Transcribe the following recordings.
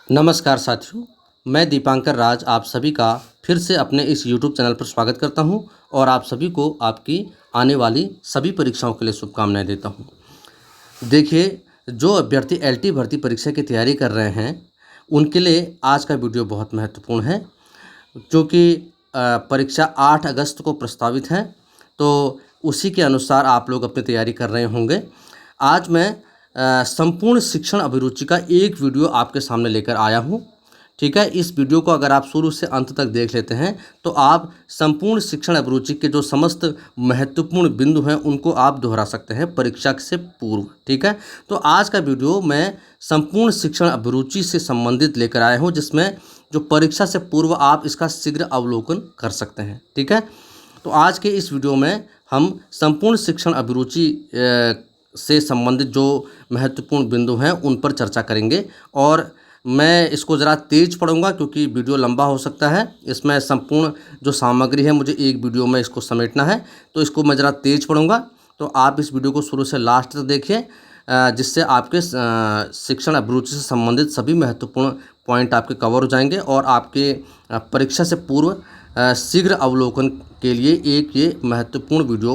नमस्कार साथियों, मैं दीपांकर राज आप सभी का फिर से अपने इस YouTube चैनल पर स्वागत करता हूं और आप सभी को आपकी आने वाली सभी परीक्षाओं के लिए शुभकामनाएं देता हूं। देखिए, जो अभ्यर्थी एलटी भर्ती परीक्षा की तैयारी कर रहे हैं, उनके लिए आज का वीडियो बहुत महत्वपूर्ण है, क्योंकि परीक्षा 8 अगस्त को प्रस्तावित है, तो उसी के अनुसार आप लोग अपनी तैयारी कर रहे होंगे। आज मैं संपूर्ण शिक्षण अभिरुचि का एक वीडियो आपके सामने लेकर आया हूं। ठीक है, इस वीडियो को अगर आप शुरू से अंत तक देख लेते हैं तो आप संपूर्ण शिक्षण अभिरुचि के जो समस्त महत्वपूर्ण बिंदु हैं उनको आप दोहरा सकते हैं परीक्षा से पूर्व। ठीक है, तो आज का वीडियो मैं संपूर्ण शिक्षण अभिरुचि से संबंधित लेकर आया हूं, जिसमें जो परीक्षा से पूर्व आप इसका शीघ्र अवलोकन कर सकते हैं। ठीक है, तो आज के इस वीडियो में हम संपूर्ण शिक्षण अभिरुचि से संबंधित जो महत्वपूर्ण बिंदु हैं उन पर चर्चा करेंगे, और मैं इसको ज़रा तेज़ पढ़ूंगा क्योंकि वीडियो लंबा हो सकता है। इसमें संपूर्ण जो सामग्री है मुझे एक वीडियो में इसको समेटना है, तो इसको मैं ज़रा तेज़ पढ़ूंगा। तो आप इस वीडियो को शुरू से लास्ट तक देखिए, जिससे आपके शिक्षण अभिरुचि से संबंधित सभी महत्वपूर्ण पॉइंट आपके कवर हो जाएंगे और आपके परीक्षा से पूर्व शीघ्र अवलोकन के लिए एक ये महत्वपूर्ण वीडियो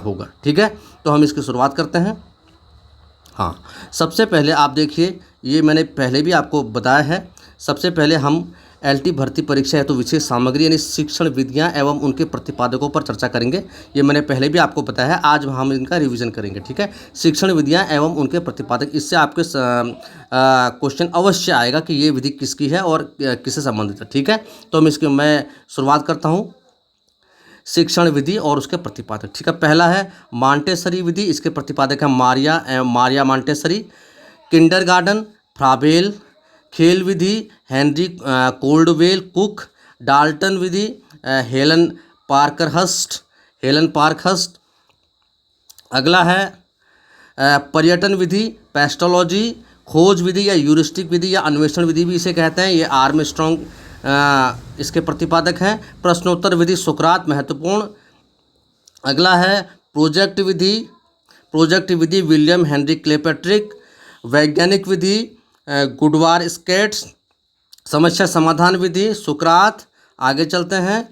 होगा। ठीक है, तो हम इसकी शुरुआत करते हैं। हाँ, सबसे पहले आप देखिए, ये मैंने पहले भी आपको बताया है। सबसे पहले हम एलटी भर्ती परीक्षा हेतु विशेष सामग्री यानी शिक्षण विधियाँ एवं उनके प्रतिपादकों पर चर्चा करेंगे। ये मैंने पहले भी आपको बताया है, आज हम इनका रिवीजन करेंगे। ठीक है, शिक्षण विधियाँ एवं उनके प्रतिपादक, इससे आपके क्वेश्चन अवश्य आएगा कि ये विधि किसकी है और किससे संबंधित है। ठीक है, तो मैं शुरुआत करता हूँ शिक्षण विधि और उसके प्रतिपादक। ठीक है, पहला है मॉन्टेसरी विधि, इसके प्रतिपादक है मारिया मॉन्टेसरी। किंडरगार्टन फ्राबेल। खेल विधि हेनरी कोल्डवेल कुक। डाल्टन विधि हेलन पार्कहर्स्ट। अगला है पर्यटन विधि पेस्टोलॉजी। खोज विधि या यूरिस्टिक विधि या अन्वेषण विधि भी इसे कहते हैं, ये आर्मस्ट्रॉन्ग इसके प्रतिपादक हैं। प्रश्नोत्तर विधि सुकरात, महत्वपूर्ण। अगला है प्रोजेक्ट विधि विलियम हेनरी क्लेपेट्रिक। वैज्ञानिक विधि गुडवार स्केट्स। समस्या समाधान विधि सुकरात। आगे चलते हैं।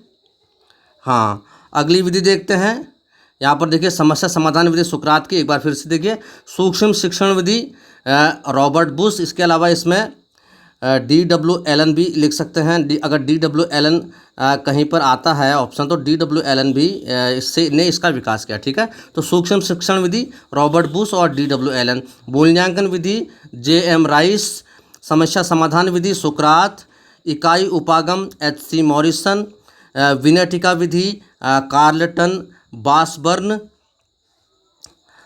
हाँ, अगली विधि देखते हैं। यहाँ पर देखिए समस्या समाधान विधि सुकरात की, एक बार फिर से देखिए। सूक्ष्म शिक्षण विधि रॉबर्ट बुश। इसके अलावा इसमें DW एलन भी लिख सकते हैं। अगर DW एलन कहीं पर आता है ऑप्शन, तो DW एलन भी इसका विकास किया। ठीक है, तो सूक्ष्म शिक्षण विधि रॉबर्ट बुश और DW एलन। मूल्यांकन विधि JM राइस। समस्या समाधान विधि सुकरात। इकाई उपागम HC मॉरिसन। विनैटिका विधि कार्लटन बासबर्न।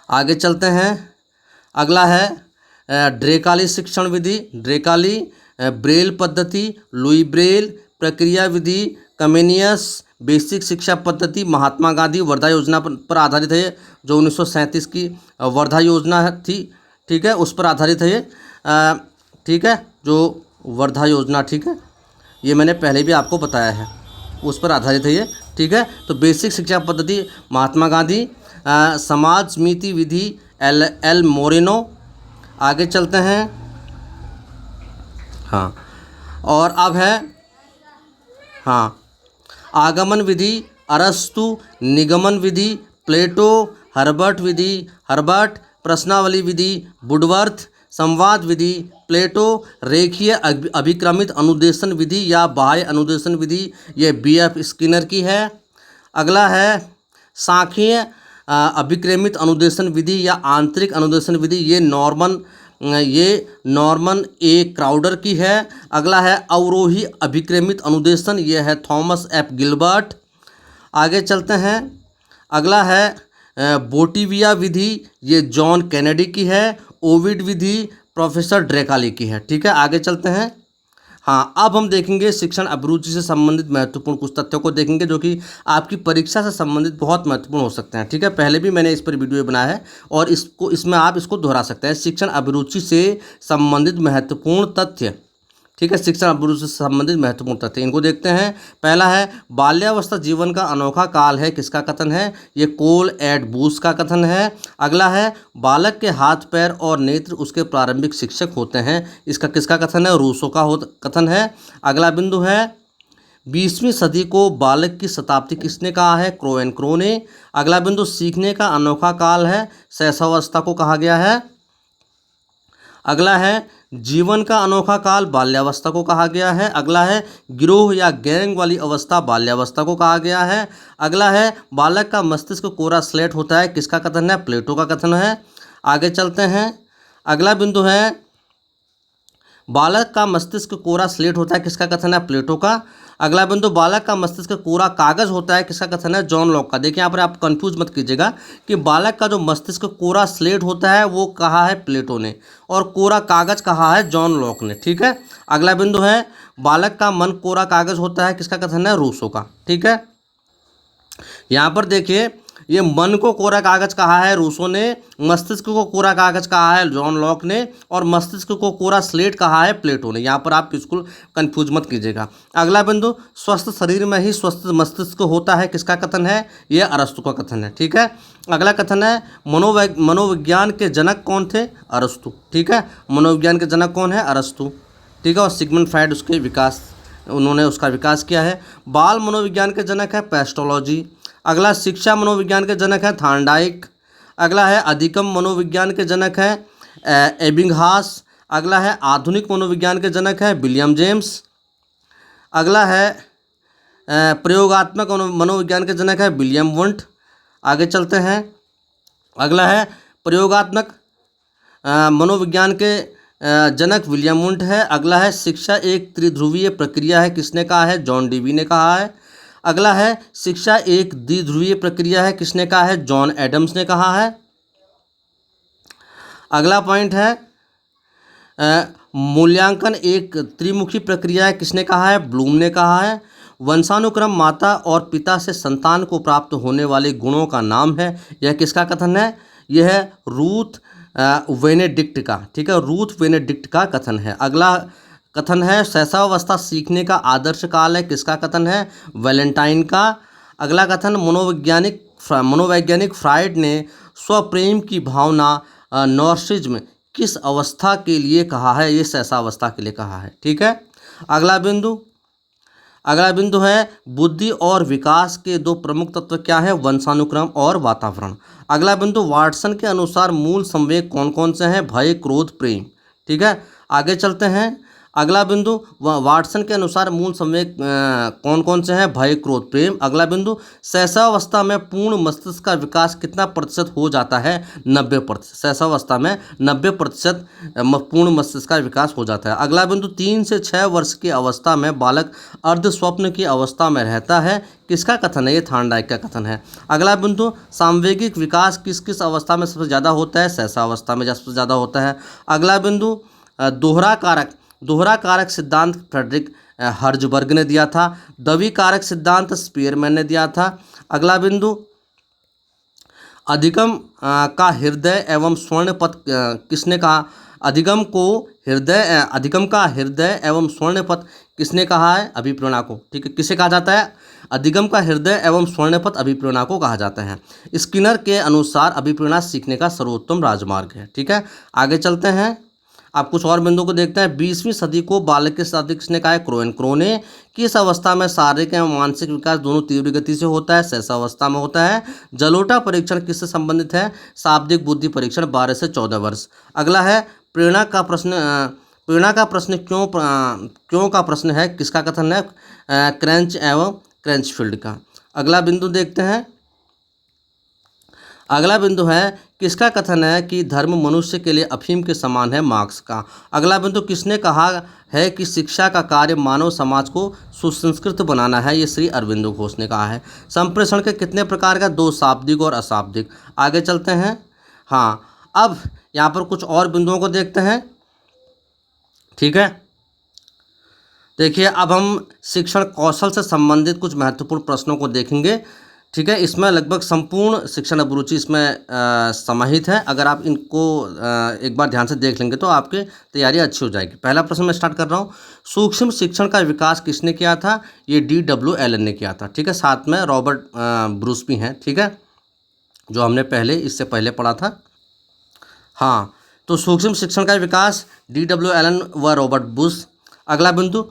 आगे चलते हैं। अगला है ड्रेकाली शिक्षण विधि ड्रेकाली। ब्रेल पद्धति लुई ब्रेल। प्रक्रिया विधि कमेनियस। बेसिक शिक्षा पद्धति महात्मा गांधी। वर्धा योजना पर आधारित है, जो 1937 की वर्धा योजना थी। ठीक है, उस पर आधारित है ये। ठीक है, जो वर्धा योजना, ठीक है, ये मैंने पहले भी आपको बताया है, उस पर आधारित है ये। ठीक है, तो बेसिक शिक्षा पद्धति महात्मा गांधी। समाज समिति विधि एल मोरेनो। आगे चलते हैं। हाँ, और अब है आगमन विधि अरस्तु। निगमन विधि प्लेटो। हर्बर्ट। प्रश्नावली विधि वुडवर्थ। संवाद विधि प्लेटो। रेखीय अभिक्रमित अनुदेशन विधि या बाह्य अनुदेशन विधि, ये BF स्किनर की है। अगला है सांख्यिकीय अभिक्रमित अनुदेशन विधि या आंतरिक अनुदेशन विधि, ये नॉर्मन ए क्राउडर की है। अगला है अवरोही अभिक्रमित अनुदेशन, ये है थॉमस F गिलबर्ट। आगे चलते हैं। अगला है बोटिविया विधि, ये जॉन कैनेडी की है। ओविड विधि प्रोफेसर ड्रेकाली की है। ठीक है, आगे चलते हैं। हाँ, अब हम देखेंगे शिक्षण अभिरुचि से संबंधित महत्वपूर्ण कुछ तथ्यों को देखेंगे, जो कि आपकी परीक्षा से संबंधित बहुत महत्वपूर्ण हो सकते हैं। ठीक है, पहले भी मैंने इस पर वीडियो बनाया है और इसमें आप इसको दोहरा सकते हैं। शिक्षण अभिरुचि से संबंधित महत्वपूर्ण तथ्य। ठीक है। शिक्षण अभिवृद्धि से संबंधित महत्वपूर्ण तथ्य इनको देखते हैं। पहला है बाल्यावस्था जीवन का अनोखा काल है, किसका कथन है? ये कोल एड बूस का कथन है। अगला है बालक के हाथ पैर और नेत्र उसके प्रारंभिक शिक्षक होते हैं, इसका किसका कथन है? रूसो का कथन है। अगला बिंदु है 20वीं सदी को बालक की शताब्दी किसने कहा है? क्रो एंड क्रो ने। अगला बिंदु सीखने का अनोखा काल है, शैशवावस्था को कहा गया है। अगला है जीवन का अनोखा काल, बाल्यावस्था को कहा गया है। अगला है गिरोह या गैंग वाली अवस्था, बाल्यावस्था को कहा गया है। अगला है बालक का मस्तिष्क कोरा स्लेट होता है, किसका कथन है? प्लेटो का कथन है। आगे चलते हैं। अगला बिंदु है बालक का मस्तिष्क कोरा स्लेट होता है, किसका कथन है? प्लेटो का। अगला बिंदु बालक का मस्तिष्क कोरा कागज होता है, किसका कथन है? जॉन लॉक का। देखिए यहाँ पर आप कंफ्यूज मत कीजिएगा कि बालक का जो मस्तिष्क कोरा स्लेट होता है वो कहा है प्लेटो ने, और कोरा कागज कहा है जॉन लॉक ने। ठीक है। अगला बिंदु है बालक का मन कोरा कागज होता है, किसका कथन है? रूसो का। ठीक है। यहाँ पर देखिए ये मन को कोरा कागज कहा है रूसो ने, मस्तिष्क को कोरा कागज कहा है जॉन लॉक ने, और मस्तिष्क को कोरा स्लेट कहा है प्लेटो ने। यहाँ पर आप बिल्कुल कंफ्यूज मत कीजिएगा। अगला बिंदु स्वस्थ शरीर में ही स्वस्थ मस्तिष्क होता है, किसका कथन है? ये अरस्तु का कथन है। ठीक है। अगला कथन है मनोविज्ञान के जनक कौन थे? अरस्तु। ठीक है। मनोविज्ञान के जनक कौन है? अरस्तु। ठीक है। और सिगमंड फ्राइड उन्होंने उसका विकास किया है। बाल मनोविज्ञान के जनक है पेस्टोलॉजी। अगला शिक्षा मनोविज्ञान के जनक है थार्नडाइक। अगला है अधिगम मनोविज्ञान के जनक है एबिंगहास। अगला है आधुनिक मनोविज्ञान के जनक है विलियम जेम्स। अगला है प्रयोगात्मक मनोविज्ञान के जनक है विलियम वुंट। आगे चलते हैं। अगला है प्रयोगात्मक मनोविज्ञान के जनक विलियम वुंट है। अगला है शिक्षा एक त्रिध्रुवीय प्रक्रिया है, किसने कहा है? जॉन डीवी ने कहा है। अगला है शिक्षा एक द्विध्रुवीय प्रक्रिया है, किसने कहा है? जॉन एडम्स ने कहा है। अगला पॉइंट है मूल्यांकन एक त्रिमुखी प्रक्रिया है, किसने कहा है? ब्लूम ने कहा है। वंशानुक्रम माता और पिता से संतान को प्राप्त होने वाले गुणों का नाम है, यह किसका कथन है? यह है रूथ वेनेडिक्ट का। ठीक है। रूथ वेनेडिक्ट का कथन है। अगला कथन है शैशवावस्था सीखने का आदर्श काल है, किसका कथन है? वैलेंटाइन का। अगला कथन मनोवैज्ञानिक फ्राइड ने स्वप्रेम की भावना नॉर्सिज्म किस अवस्था के लिए कहा है? ये शैशवावस्था के लिए कहा है। ठीक है। अगला बिंदु है बुद्धि और विकास के दो प्रमुख तत्व क्या है? वंशानुक्रम और वातावरण। अगला बिंदु वाटसन के अनुसार मूल संवेग कौन कौन से हैं? भय, क्रोध, प्रेम। ठीक है। आगे चलते हैं। अगला बिंदु वाटसन के अनुसार मूल संवेग कौन कौन से हैं? भय, क्रोध, प्रेम। अगला बिंदु शैशवावस्था में पूर्ण मस्तिष्क का विकास कितना प्रतिशत हो जाता है? 90%। शैशवावस्था में 90% पूर्ण मस्तिष्क का विकास हो जाता है। अगला बिंदु 3 से 6 वर्ष की अवस्था में बालक अर्ध स्वप्न की अवस्था में रहता है, किसका कथन है? ये थार्नडाइक का कथन है। अगला बिंदु सामवेगिक विकास किस किस अवस्था में सबसे ज़्यादा होता है? शैशवावस्था में सबसे ज़्यादा होता है। अगला बिंदु दोहरा कारक सिद्धांत फ्रेडरिक हर्जबर्ग ने दिया था। द्वि कारक सिद्धांत स्पीयरमैन ने दिया था। अगला बिंदु अधिगम का हृदय एवं स्वर्ण पथ किसने कहा? अधिगम का हृदय एवं स्वर्ण पथ किसने कहा है? अभिप्रेरणा को। ठीक है। किसे कहा जाता है? अधिगम का हृदय एवं स्वर्णपथ अभिप्रेरणा को कहा जाता है। स्किनर के अनुसार अभिप्रेरणा सीखने का सर्वोत्तम राजमार्ग है। ठीक है। आगे चलते हैं। आप कुछ और बिंदुओं को देखते हैं। 20वीं सदी को बालक की शताब्दी किसने कहा है? क्रो एंड क्रो ने। किस अवस्था में शारीरिक एवं मानसिक विकास दोनों तीव्र गति से होता है? शैशवावस्था में होता है। जलोटा परीक्षण किससे संबंधित है? शाब्दिक बुद्धि परीक्षण 12 से 14 वर्ष। अगला है प्रेरणा का प्रश्न क्यों का प्रश्न है, किसका कथन है? क्रंच एवं क्रंचफील्ड का। अगला बिंदु देखते हैं। अगला बिंदु है किसका कथन है कि धर्म मनुष्य के लिए अफीम के समान है? मार्क्स का। अगला बिंदु किसने कहा है कि शिक्षा का कार्य मानव समाज को सुसंस्कृत बनाना है? ये श्री अरविंदो घोष ने कहा है। संप्रेषण के कितने प्रकार का? 2 शाब्दिक और अशाब्दिक। आगे चलते हैं। हाँ, अब यहाँ पर कुछ और बिंदुओं को देखते हैं। ठीक है। देखिए अब हम शिक्षण कौशल से संबंधित कुछ महत्वपूर्ण प्रश्नों को देखेंगे। ठीक है। इसमें लगभग संपूर्ण शिक्षण अभिरुचि इसमें समाहित है। अगर आप इनको एक बार ध्यान से देख लेंगे तो आपकी तैयारी अच्छी हो जाएगी। पहला प्रश्न मैं स्टार्ट कर रहा हूँ। सूक्ष्म शिक्षण का विकास किसने किया था? ये D.W. एलन ने किया था। ठीक है। साथ में रॉबर्ट ब्रूस भी हैं। ठीक है, जो हमने इससे पहले पढ़ा था। हाँ, तो सूक्ष्म शिक्षण का विकास D.W. एलन व रॉबर्ट ब्रूस। अगला बिंदु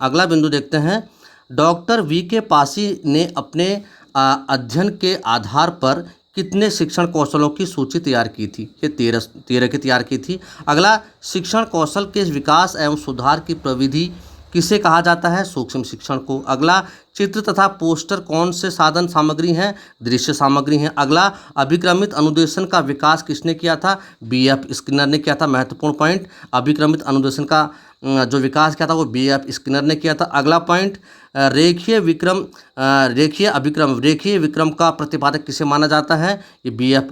अगला बिंदु देखते हैं। Doctor V.K. पासी ने अपने अध्ययन के आधार पर कितने शिक्षण कौशलों की सूची तैयार की थी? ये 13 की तैयार की थी। अगला, शिक्षण कौशल के विकास एवं सुधार की प्रविधि किसे कहा जाता है? सूक्ष्म शिक्षण को। अगला, चित्र तथा पोस्टर कौन से साधन सामग्री हैं? दृश्य सामग्री हैं। अगला, अभिक्रमित अनुदेशन का विकास किसने किया था? B.F. स्किनर ने किया था। महत्वपूर्ण पॉइंट, अभिक्रमित अनुदेशन का जो विकास किया था वो B.F. स्किनर ने किया था। अगला पॉइंट, रेखीय विक्रम का प्रतिपादक किसे माना जाता है? ये B.F.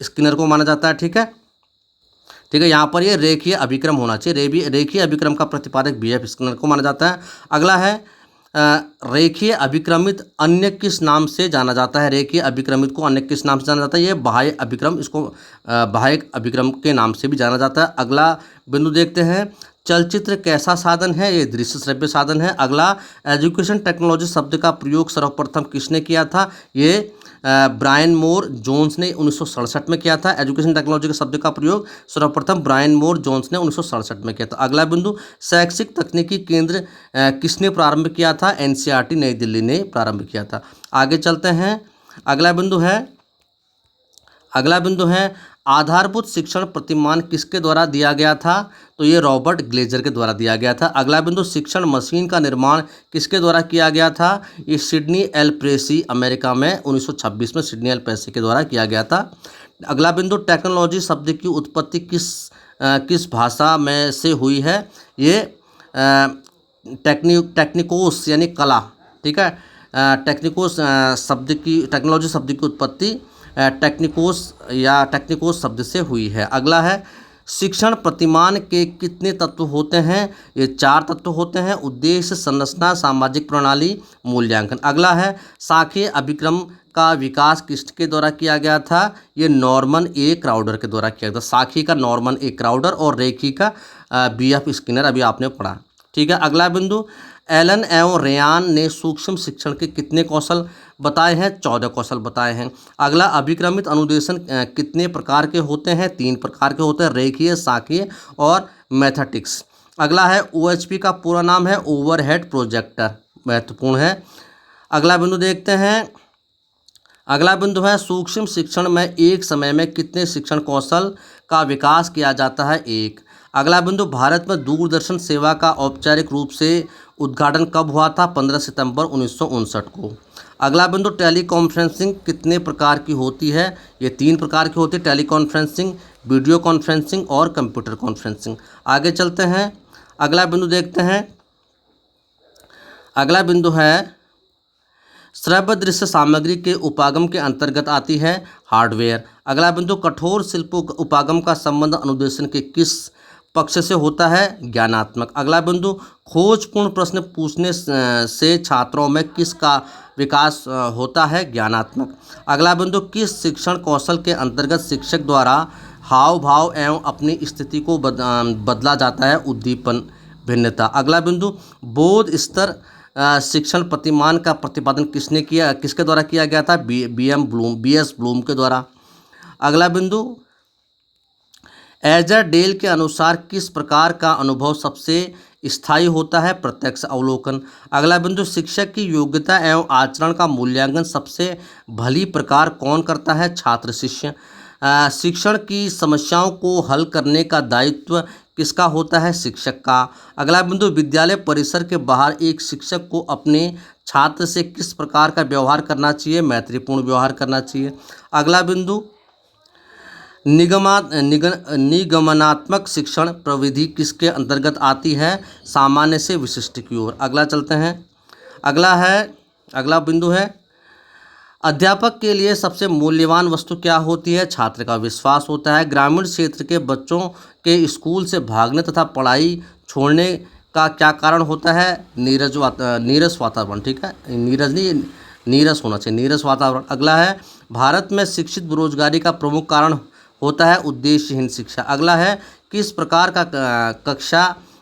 स्किनर को माना जाता है। ठीक है, ठीक है, यहाँ पर ये रेखीय अभिक्रम होना चाहिए। रेखीय अभिक्रम का प्रतिपादक B.F. स्किनर को माना जाता है। अगला है, रेखीय अभिक्रमित अन्य किस नाम से जाना जाता है? रेखीय अभिक्रमित को अन्य किस नाम से जाना जाता है? ये बाह्य अभिक्रम, इसको बाह्य अभिक्रम के नाम से भी जाना जाता है। अगला बिंदु देखते हैं। चलचित्र कैसा साधन है? ये दृश्य श्रव्य साधन है। अगला, एजुकेशन टेक्नोलॉजी शब्द का प्रयोग सर्वप्रथम किसने किया था? ये ब्रायन मोर जोन्स ने 1967 में किया था। एजुकेशन टेक्नोलॉजी के शब्द का प्रयोग सर्वप्रथम ब्रायन मोर जोन्स ने 1967 में किया था। अगला बिंदु, शैक्षिक तकनीकी केंद्र किसने प्रारंभ किया था? NCERT नई दिल्ली ने प्रारंभ किया था। आगे चलते हैं। अगला बिंदु है आधारभूत शिक्षण प्रतिमान किसके द्वारा दिया गया था? तो ये रॉबर्ट ग्लेजर के द्वारा दिया गया था। अगला बिंदु, शिक्षण मशीन का निर्माण किसके द्वारा किया गया था? ये सिडनी एल प्रेसी, अमेरिका में 1926 में सिडनी एल प्रेसी के द्वारा किया गया था। अगला बिंदु, टेक्नोलॉजी शब्द की उत्पत्ति किस भाषा में से हुई है? ये टेक्निकोस यानी कला। ठीक है, टेक्नोलॉजी शब्द की उत्पत्ति टेक्निकोस शब्द से हुई है। अगला है, शिक्षण प्रतिमान के कितने तत्व होते हैं? ये 4 तत्व होते हैं। उद्देश्य, संरचना, सामाजिक प्रणाली, मूल्यांकन। अगला है, शाखीय अभिक्रम का विकास किसके द्वारा किया गया था? ये नॉर्मन ए क्राउडर के द्वारा किया गया था। शाखी का नॉर्मन ए क्राउडर और रेखी का B.F. स्किनर, अभी आपने पढ़ा। ठीक है, अगला बिंदु, एलन एवं रेयान ने सूक्ष्म शिक्षण के कितने कौशल बताए हैं? 14 कौशल बताए हैं। अगला, अभिक्रमित अनुदेशन कितने प्रकार के होते हैं? 3 प्रकार के होते हैं, रेखीय, शाखीय और मैथमेटिक्स। अगला है, OHP का पूरा नाम है ओवरहेड प्रोजेक्टर, महत्वपूर्ण है। अगला बिंदु देखते हैं। अगला बिंदु है, सूक्ष्म शिक्षण में एक समय में कितने शिक्षण कौशल का विकास किया जाता है? 1। अगला बिंदु, भारत में दूरदर्शन सेवा का औपचारिक रूप से उद्घाटन कब हुआ था? 15 सितंबर 1959 को। अगला बिंदु, टेलीकॉन्फ्रेंसिंग कितने प्रकार की होती है? ये 3 प्रकार की होती है, टेलीकॉन्फ्रेंसिंग, वीडियो कॉन्फ्रेंसिंग और कंप्यूटर कॉन्फ्रेंसिंग। आगे चलते हैं। अगला बिंदु देखते हैं। अगला बिंदु है, श्रव्य दृश्य सामग्री के उपागम के अंतर्गत आती है हार्डवेयर। अगला बिंदु, कठोर शिल्प उपागम का संबंध अनुदेशन के किस पक्ष से होता है? ज्ञानात्मक। अगला बिंदु, खोजपूर्ण प्रश्न पूछने से छात्रों में किसका विकास होता है? ज्ञानात्मक। अगला बिंदु, किस शिक्षण कौशल के अंतर्गत शिक्षक द्वारा हाव भाव एवं अपनी स्थिति को बदला जाता है? उद्दीपन, भिन्नता। अगला बिंदु, बोध स्तर शिक्षण प्रतिमान का प्रतिपादन किसके द्वारा किया गया था? B.S. ब्लूम के द्वारा। अगला बिंदु, एजर डेल के अनुसार किस प्रकार का अनुभव सबसे स्थायी होता है? प्रत्यक्ष अवलोकन। अगला बिंदु, शिक्षक की योग्यता एवं आचरण का मूल्यांकन सबसे भली प्रकार कौन करता है? छात्र शिष्य। शिक्षण की समस्याओं को हल करने का दायित्व किसका होता है? शिक्षक का। अगला बिंदु, विद्यालय परिसर के बाहर एक शिक्षक को अपने छात्र से किस प्रकार का व्यवहार करना चाहिए? मैत्रीपूर्ण व्यवहार करना चाहिए। अगला बिंदु, निगमनात्मक शिक्षण प्रविधि किसके अंतर्गत आती है? सामान्य से विशिष्ट की ओर। अगला चलते हैं। अगला बिंदु है, अध्यापक के लिए सबसे मूल्यवान वस्तु क्या होती है? छात्र का विश्वास होता है। ग्रामीण क्षेत्र के बच्चों के स्कूल से भागने तथा पढ़ाई छोड़ने का क्या कारण होता है? नीरस वातावरण। ठीक है, नीरस नहीं, नीरस होना चाहिए, नीरस वातावरण। अगला है भारत में शिक्षित बेरोजगारी का प्रमुख कारण होता है उद्देश्यहीन शिक्षा। अगला है किस प्रकार का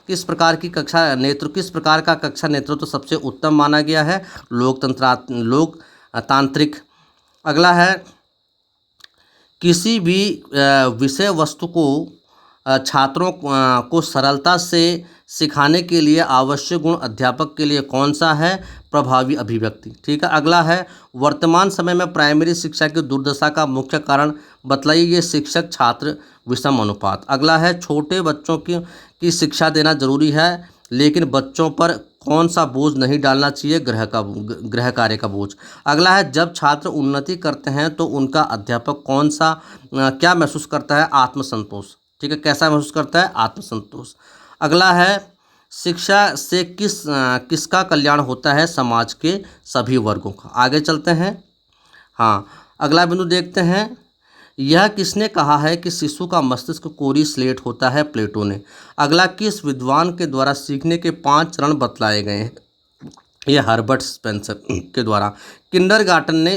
किस प्रकार की कक्षा किस प्रकार का कक्षा नेतृत्व सबसे उत्तम माना गया है, लोकतांत्रिक। अगला है किसी भी विषय वस्तु को छात्रों को सरलता से सिखाने के लिए आवश्यक गुण अध्यापक के लिए कौन सा है, प्रभावी अभिव्यक्ति। ठीक है। अगला है वर्तमान समय में प्राइमरी शिक्षा की दुर्दशा का मुख्य कारण बतलाइए, ये शिक्षक छात्र विषम अनुपात। अगला है छोटे बच्चों की शिक्षा देना जरूरी है, लेकिन बच्चों पर कौन सा बोझ नहीं डालना चाहिए, गृह कार्य का बोझ। अगला है जब छात्र उन्नति करते हैं तो उनका अध्यापक क्या महसूस करता है, आत्मसंतोष। ठीक है, कैसा महसूस करता है, आत्मसंतोष। अगला है शिक्षा से किसका कल्याण होता है, समाज के सभी वर्गों का। आगे चलते हैं। हाँ, अगला बिंदु देखते हैं। यह किसने कहा है कि शिशु का मस्तिष्क कोरी स्लेट होता है, प्लेटो ने। अगला किस विद्वान के द्वारा सीखने के 5 चरण बतलाए गए हैं, यह हर्बर्ट स्पेंसर के द्वारा। किंडरगार्टन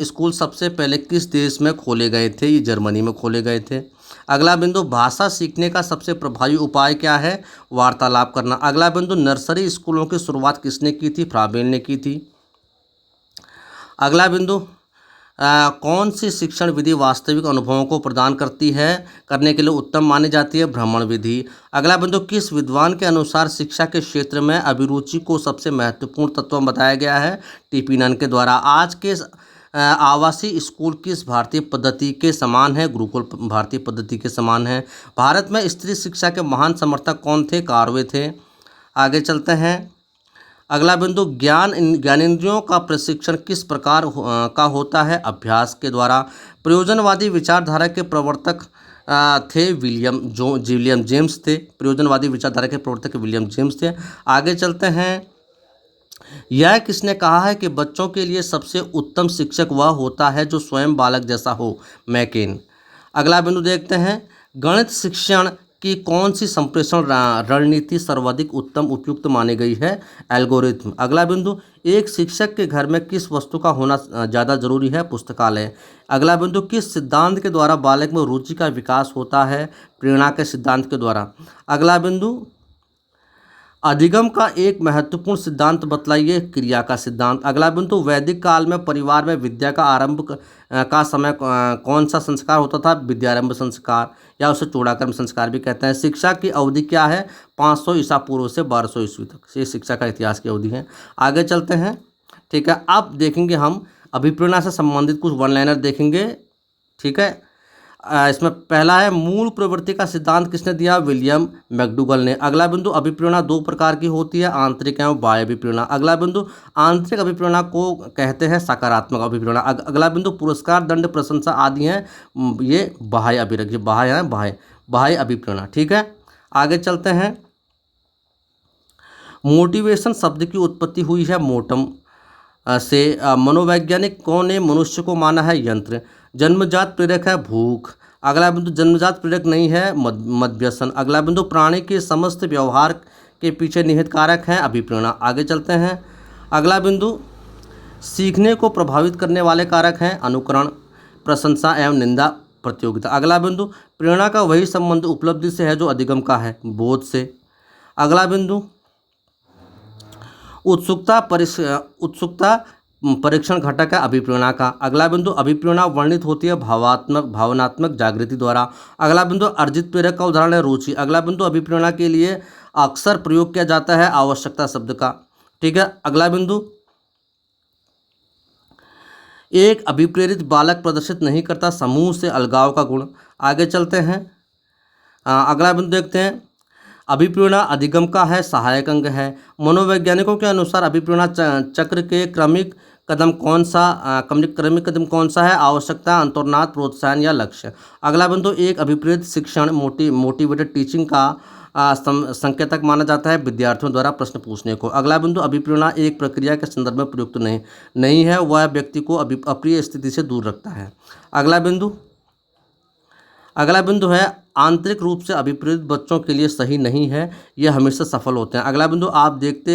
स्कूल सबसे पहले किस देश में खोले गए थे, ये जर्मनी में खोले गए थे। अगला बिंदु भाषा सीखने का सबसे प्रभावी उपाय क्या है, वार्तालाप करना। अगला बिंदु नर्सरी स्कूलों की शुरुआत किसने की थी, फ्राबेल ने की थी। अगला बिंदु कौन सी शिक्षण विधि वास्तविक अनुभवों को प्रदान करने के लिए उत्तम मानी जाती है, भ्रमण विधि। अगला बिंदु किस विद्वान के अनुसार शिक्षा के क्षेत्र में अभिरुचि को सबसे महत्वपूर्ण तत्व बताया गया है, टीपी नन के द्वारा। आज के आवासीय स्कूल किस भारतीय पद्धति के समान है, गुरुकुल भारतीय पद्धति के समान है। भारत में स्त्री शिक्षा के महान समर्थक कौन थे, कार्वे थे। आगे चलते हैं। अगला बिंदु ज्ञानेंद्रियों का प्रशिक्षण किस प्रकार का होता है, अभ्यास के द्वारा। प्रयोजनवादी विचारधारा के प्रवर्तक थे विलियम जेम्स थे। प्रयोजनवादी विचारधारा के प्रवर्तक विलियम जेम्स थे। आगे चलते हैं। यह किसने कहा है कि बच्चों के लिए सबसे उत्तम शिक्षक वह होता है जो स्वयं बालक जैसा हो, मैकेन। अगला बिंदु देखते हैं। गणित शिक्षण की कौन सी संप्रेषण रणनीति सर्वाधिक उत्तम उपयुक्त मानी गई है, एल्गोरिथम। अगला बिंदु एक शिक्षक के घर में किस वस्तु का होना ज़्यादा जरूरी है, पुस्तकालय। अगला बिंदु किस सिद्धांत के द्वारा बालक में रुचि का विकास होता है, प्रेरणा के सिद्धांत के द्वारा। अगला बिंदु अधिगम का एक महत्वपूर्ण सिद्धांत बतलाइए, क्रिया का सिद्धांत। अगला बिंदु वैदिक काल में परिवार में विद्या का आरंभ का समय कौन सा संस्कार होता था, विद्यारंभ संस्कार, या उसे चूड़ाकर्म संस्कार भी कहते हैं। शिक्षा की अवधि क्या है, 500 ईसा पूर्व से 1200 ईस्वी तक, ये शिक्षा का इतिहास की अवधि है। आगे चलते हैं। ठीक है, अब देखेंगे हम अभिप्रेरणा से संबंधित कुछ वन लाइनर देखेंगे। ठीक है, इसमें पहला है मूल प्रवृत्ति का सिद्धांत किसने दिया, विलियम मैकडूगल ने। अगला बिंदु अभिप्रेरणा 2 प्रकार की होती है, आंतरिक एवं बाह्य अभिप्रेरणा। अगला बिंदु आंतरिक अभिप्रेरणा को कहते हैं सकारात्मक अभिप्रेरणा। अगला बिंदु पुरस्कार, दंड, प्रशंसा आदि हैं, ये बाह्य अभिप्रेरणा। ठीक है, आगे चलते हैं। मोटिवेशन शब्द की उत्पत्ति हुई है मोटम से। मनोवैज्ञानिकों ने मनुष्य को माना है यंत्र। जन्मजात प्रेरक है भूख। अगला बिंदु जन्मजात प्रेरक नहीं है मद्यसन। अगला बिंदु प्राणी के समस्त व्यवहार के पीछे निहित कारक है अभिप्रेरणा। आगे चलते हैं। अगला बिंदु सीखने को प्रभावित करने वाले कारक हैं अनुकरण, प्रशंसा एवं निंदा, प्रतियोगिता। अगला बिंदु प्रेरणा का वही संबंध उपलब्धि से है जो अधिगम का है, बोध से। अगला बिंदु उत्सुकता परीक्षण घटक है अभिप्रेरणा का। अगला बिंदु अभिप्रेरणा वर्णित होती है भावनात्मक जागृति द्वारा। अगला बिंदु अर्जित प्रेरक का उदाहरण है रुचि। अगला बिंदु अभिप्रेरणा के लिए अक्सर प्रयोग किया जाता है आवश्यकता शब्द का। ठीक है, अगला बिंदु एक अभिप्रेरित बालक प्रदर्शित नहीं करता समूह से अलगाव का गुण। आगे चलते हैं। अगला बिंदु देखते हैं। अभिप्रेरणा अधिगम का है सहायक अंग है। मनोवैज्ञानिकों के अनुसार अभिप्रेरणा चक्र के क्रमिक कदम कौन सा है, आवश्यकता, अंतर्नाद, प्रोत्साहन या लक्ष्य। अगला बिंदु एक अभिप्रेरित शिक्षण मोटिवेटेड टीचिंग का संकेतक माना जाता है विद्यार्थियों द्वारा प्रश्न पूछने को। अगला बिंदु अभिप्रेरणा एक प्रक्रिया के संदर्भ में प्रयुक्त नहीं है, वह व्यक्ति को अप्रिय स्थिति से दूर रखता है। अगला बिंदु है आंतरिक रूप से अभिप्रेरित बच्चों के लिए सही नहीं है, यह हमेशा सफल होते हैं। अगला बिंदु आप देखते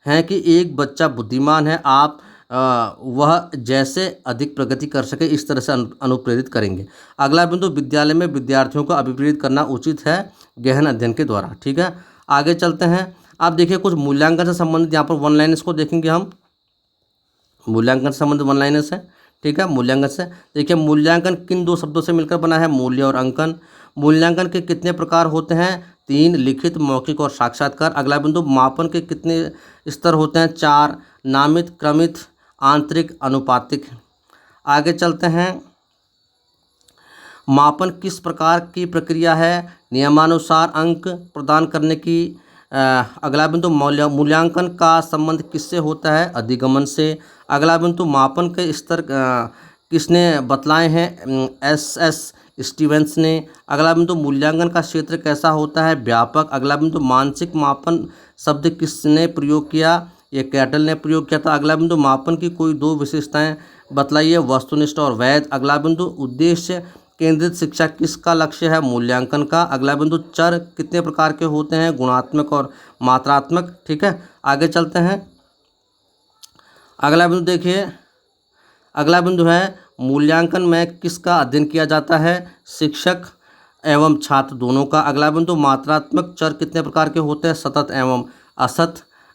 हैं कि एक बच्चा बुद्धिमान है, आप वह जैसे अधिक प्रगति कर सके इस तरह से अनुप्रेरित करेंगे। अगला बिंदु, विद्यालय में विद्यार्थियों को अभिप्रेरित करना उचित है गहन अध्ययन के द्वारा। ठीक है, आगे चलते हैं। आप देखिए कुछ मूल्यांकन से संबंधित यहाँ पर वन लाइनर्स को देखेंगे हम। मूल्यांकन से संबंधित वन लाइनर्स है। ठीक है, मूल्यांकन से देखिए, मूल्यांकन किन दो शब्दों से मिलकर बना है? मूल्य और अंकन। मूल्यांकन के कितने प्रकार होते हैं? 3, लिखित, मौखिक और साक्षात्कार। अगला बिंदु, मापन के कितने स्तर होते हैं? 4, नामित, क्रमित, आंतरिक, अनुपातिक। आगे चलते हैं, मापन किस प्रकार की प्रक्रिया है? नियमानुसार अंक प्रदान करने की। अगला बिंदु, मूल्यांकन का संबंध किससे होता है? अधिगमन से। अगला बिंदु, मापन के स्तर किसने बतलाए हैं? SS स्टीवेंस ने। अगला बिंदु, मूल्यांकन का क्षेत्र कैसा होता है? व्यापक। अगला बिंदु, मानसिक मापन शब्द किसने प्रयोग किया? ये कैटल ने प्रयोग किया था। अगला बिंदु, मापन की कोई 2 विशेषताएं बतलाइए, वस्तुनिष्ठ और वैध। अगला बिंदु, उद्देश्य केंद्रित शिक्षा किसका लक्ष्य है? मूल्यांकन का। अगला बिंदु, चर कितने प्रकार के होते हैं? गुणात्मक और मात्रात्मक। ठीक है, आगे चलते हैं। अगला बिंदु देखिए, अगला बिंदु है, मूल्यांकन में किसका अध्ययन किया जाता है? शिक्षक एवं छात्र दोनों का। अगला बिंदु, मात्रात्मक चर कितने प्रकार के होते हैं? सतत एवं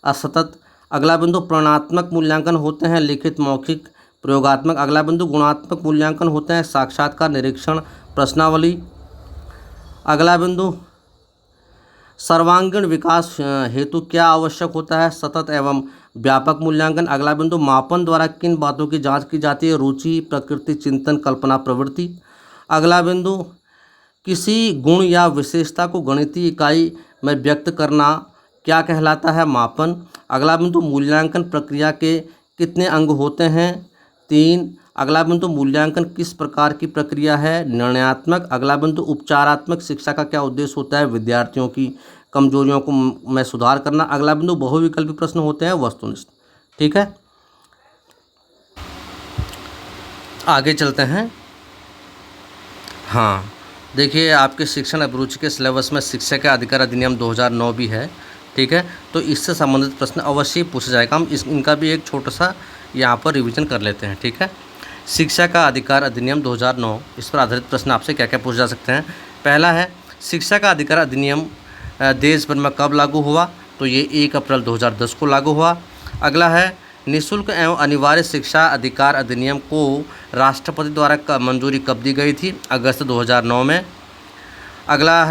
असतत। अगला बिंदु, प्रणनात्मक मूल्यांकन होते हैं, लिखित, मौखिक, प्रयोगात्मक। अगला बिंदु, गुणात्मक मूल्यांकन होते हैं, साक्षात्कार, निरीक्षण, प्रश्नावली। अगला बिंदु, सर्वांगीण विकास हेतु क्या आवश्यक होता है? सतत एवं व्यापक मूल्यांकन। अगला बिंदु, मापन द्वारा किन बातों की जांच की जाती है? रुचि, प्रकृति, चिंतन, कल्पना, प्रवृत्ति। अगला बिंदु, किसी गुण या विशेषता को गणितीय इकाई में व्यक्त करना क्या कहलाता है? मापन। अगला बिंदु, मूल्यांकन प्रक्रिया के कितने अंग होते हैं? 3। अगला बिंदु, मूल्यांकन किस प्रकार की प्रक्रिया है? निर्णयात्मक। अगला बिंदु, उपचारात्मक शिक्षा का क्या उद्देश्य होता है? विद्यार्थियों की कमजोरियों को में सुधार करना। अगला बिंदु, बहुविकल्पी प्रश्न होते हैं, वस्तुनिष्ठ। ठीक है, आगे चलते हैं। हाँ देखिए, आपके शिक्षण अभिरुचि के सिलेबस में शिक्षा का अधिकार अधिनियम 2009 भी है। ठीक है, तो इससे संबंधित प्रश्न अवश्य पूछा जाएगा। हम इनका भी एक छोटा सा यहाँ पर रिवीजन कर लेते हैं। ठीक है, शिक्षा का अधिकार अधिनियम 2009, इस पर आधारित प्रश्न आपसे क्या क्या पूछे जा सकते हैं। पहला है, शिक्षा का अधिकार अधिनियम देश भर में कब लागू हुआ? तो ये 1 अप्रैल 2010 को लागू हुआ। अगला है, निःशुल्क एवं अनिवार्य शिक्षा अधिकार अधिनियम को राष्ट्रपति द्वारा मंजूरी कब दी गई थी? अगस्त 2009 में। अगला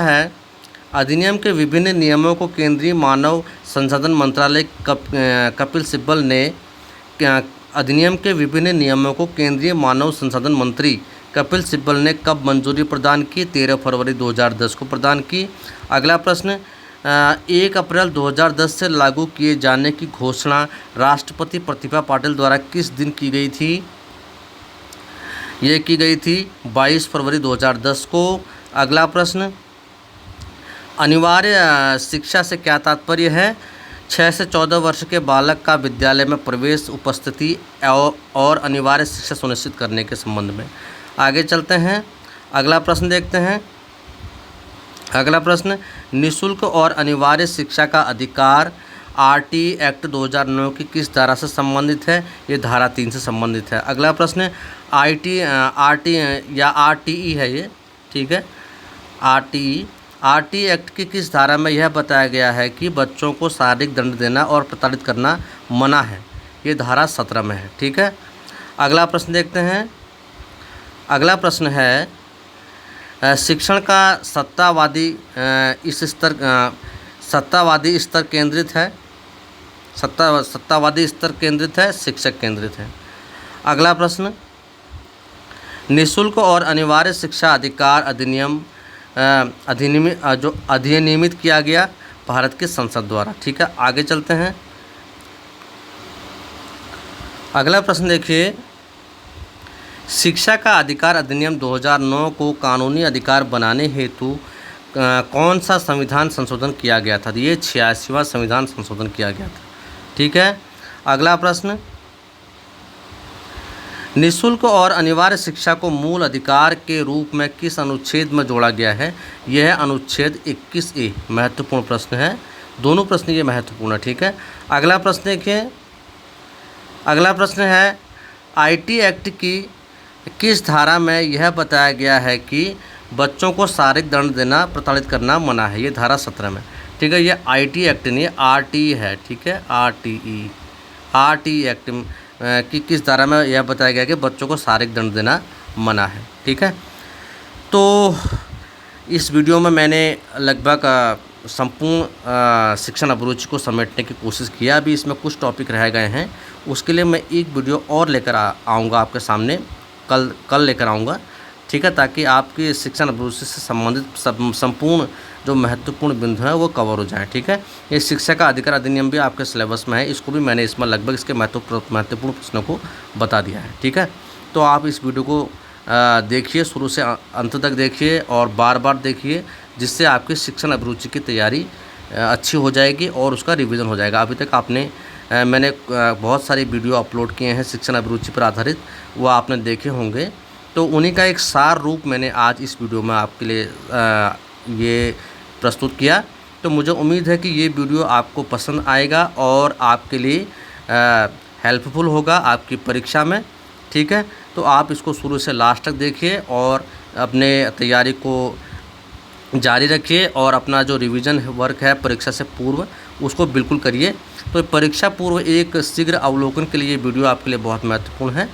है अधिनियम के विभिन्न नियमों को केंद्रीय मानव संसाधन मंत्रालय कपिल सिब्बल ने अधिनियम के विभिन्न नियमों को केंद्रीय मानव संसाधन मंत्री कपिल सिब्बल ने कब मंजूरी प्रदान की? 13 फरवरी 2010 को प्रदान की। अगला प्रश्न, 1 अप्रैल 2010 से लागू किए जाने की घोषणा राष्ट्रपति प्रतिभा पाटिल द्वारा किस दिन की गई थी? ये की गई थी 22 फरवरी 2010 को। अगला प्रश्न, अनिवार्य शिक्षा से क्या तात्पर्य है? 6 से 14 वर्ष के बालक का विद्यालय में प्रवेश, उपस्थिति और अनिवार्य शिक्षा सुनिश्चित करने के संबंध में। आगे चलते हैं, अगला प्रश्न देखते हैं। अगला प्रश्न, निःशुल्क और अनिवार्य शिक्षा का अधिकार RT एक्ट 2009 की किस धारा से संबंधित है? ये धारा 3 से संबंधित है। अगला प्रश्न, RT या RTE है ये। ठीक है, RT एक्ट की किस धारा में यह बताया गया है कि बच्चों को शारीरिक दंड देना और प्रताड़ित करना मना है? ये धारा 17 में है। ठीक है, अगला प्रश्न देखते हैं। अगला प्रश्न है, शिक्षण का सत्तावादी स्तर केंद्रित है, सत्तावादी स्तर केंद्रित है, शिक्षक केंद्रित है। अगला प्रश्न, निःशुल्क और अनिवार्य शिक्षा अधिकार अधिनियम जो अधिनियमित किया गया भारत की संसद द्वारा। ठीक है, आगे चलते हैं। अगला प्रश्न देखिए, शिक्षा का अधिकार अधिनियम 2009 को कानूनी अधिकार बनाने हेतु कौन सा संविधान संशोधन किया गया था? ये 86वां संविधान संशोधन किया गया था। ठीक है, अगला प्रश्न, निःशुल्क और अनिवार्य शिक्षा को मूल अधिकार के रूप में किस अनुच्छेद में जोड़ा गया है? यह अनुच्छेद 21A। महत्वपूर्ण प्रश्न है, दोनों प्रश्न ये महत्वपूर्ण है। ठीक है, अगला प्रश्न देखिए। अगला प्रश्न है, आईटी एक्ट की किस धारा में यह बताया गया है कि बच्चों को शारीरिक दंड देना, प्रताड़ित करना मना है? ये धारा 17 में। ठीक है, ये आईटी एक्ट नहीं है, आरटी है। ठीक है, आरटी एक्ट की किस धारा में यह बताया गया कि बच्चों को शारीरिक दंड देना मना है? ठीक है, तो इस वीडियो में मैंने लगभग संपूर्ण शिक्षण अभिरुचि को समेटने की कोशिश किया। अभी इसमें कुछ टॉपिक रह गए हैं, उसके लिए मैं एक वीडियो और लेकर आऊँगा आपके सामने, कल लेकर आऊँगा। ठीक है, ताकि आपकी शिक्षण अभिरुचि से संबंधित संपूर्ण जो महत्वपूर्ण बिंदु हैं वो कवर हो जाए। ठीक है, ये शिक्षा का अधिकार अधिनियम भी आपके सिलेबस में है, इसको भी मैंने इसमें लगभग इसके महत्वपूर्ण प्रश्नों को बता दिया है। ठीक है, तो आप इस वीडियो को देखिए, शुरू से अंत तक देखिए और बार बार देखिए, जिससे आपकी शिक्षण अभिरुचि की तैयारी अच्छी हो जाएगी और उसका रिवीजन हो जाएगा। अभी तक मैंने बहुत सारी वीडियो अपलोड किए हैं शिक्षण अभिरुचि पर आधारित, वो आपने देखे होंगे, तो उन्हीं का एक सार रूप मैंने आज इस वीडियो में आपके लिए ये प्रस्तुत किया। तो मुझे उम्मीद है कि ये वीडियो आपको पसंद आएगा और आपके लिए हेल्पफुल होगा आपकी परीक्षा में। ठीक है, तो आप इसको शुरू से लास्ट तक देखिए और अपने तैयारी को जारी रखिए और अपना जो रिवीजन वर्क है परीक्षा से पूर्व उसको बिल्कुल करिए। तो परीक्षा पूर्व एक शीघ्र अवलोकन के लिए ये वीडियो आपके लिए बहुत महत्वपूर्ण है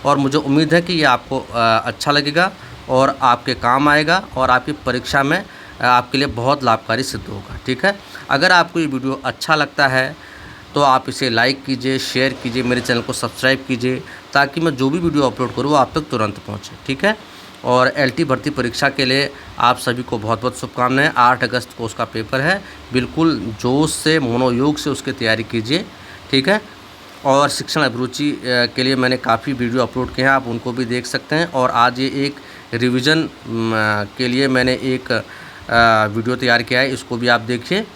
और मुझे उम्मीद है कि ये आपको अच्छा लगेगा और आपके काम आएगा और आपकी परीक्षा में आपके लिए बहुत लाभकारी सिद्ध होगा। ठीक है, अगर आपको ये वीडियो अच्छा लगता है तो आप इसे लाइक कीजिए, शेयर कीजिए, मेरे चैनल को सब्सक्राइब कीजिए, ताकि मैं जो भी वीडियो अपलोड करूँ वो आप तक तुरंत पहुँचे। ठीक है, और एलटी भर्ती परीक्षा के लिए आप सभी को बहुत बहुत शुभकामनाएं। 8 अगस्त को उसका पेपर है, बिल्कुल जोश से, मनोयोग से उसकी तैयारी कीजिए। ठीक है, और शिक्षण अभिरुचि के लिए मैंने काफ़ी वीडियो अपलोड किए हैं, आप उनको भी देख सकते हैं। और आज ये एक रिवीजन के लिए मैंने एक वीडियो तैयार किया है, इसको भी आप देखिए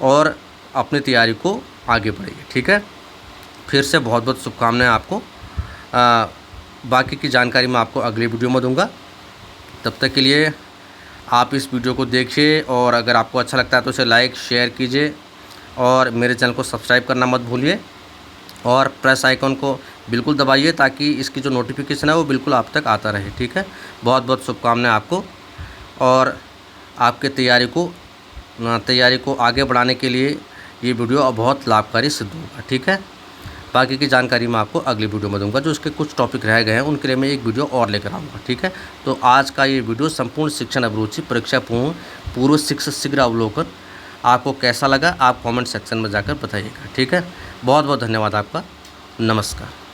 और अपनी तैयारी को आगे बढ़ाइए। ठीक है, फिर से बहुत बहुत शुभकामनाएं आपको। बाकी की जानकारी मैं आपको अगली वीडियो में दूंगा। तब तक के लिए आप इस वीडियो को देखिए और अगर आपको अच्छा लगता है तो इसे लाइक शेयर कीजिए और मेरे चैनल को सब्सक्राइब करना मत भूलिए और प्रेस आइकॉन को बिल्कुल दबाइए ताकि इसकी जो नोटिफिकेशन है वो बिल्कुल आप तक आता रहे। ठीक है, बहुत बहुत शुभकामनाएं आपको और आपके तैयारी को आगे बढ़ाने के लिए ये वीडियो बहुत लाभकारी सिद्ध होगा। ठीक है, बाकी की जानकारी मैं आपको अगली वीडियो में दूंगा। जो इसके कुछ टॉपिक रह गए हैं उनके लिए मैं एक वीडियो और लेकर आऊँगा। ठीक है, तो आज का ये वीडियो संपूर्ण शिक्षण अभिरुचि परीक्षा पूर्व शीघ्र अवलोकन आपको कैसा लगा आप कमेंट सेक्शन में जाकर बताइएगा। ठीक है, बहुत बहुत धन्यवाद आपका। नमस्कार।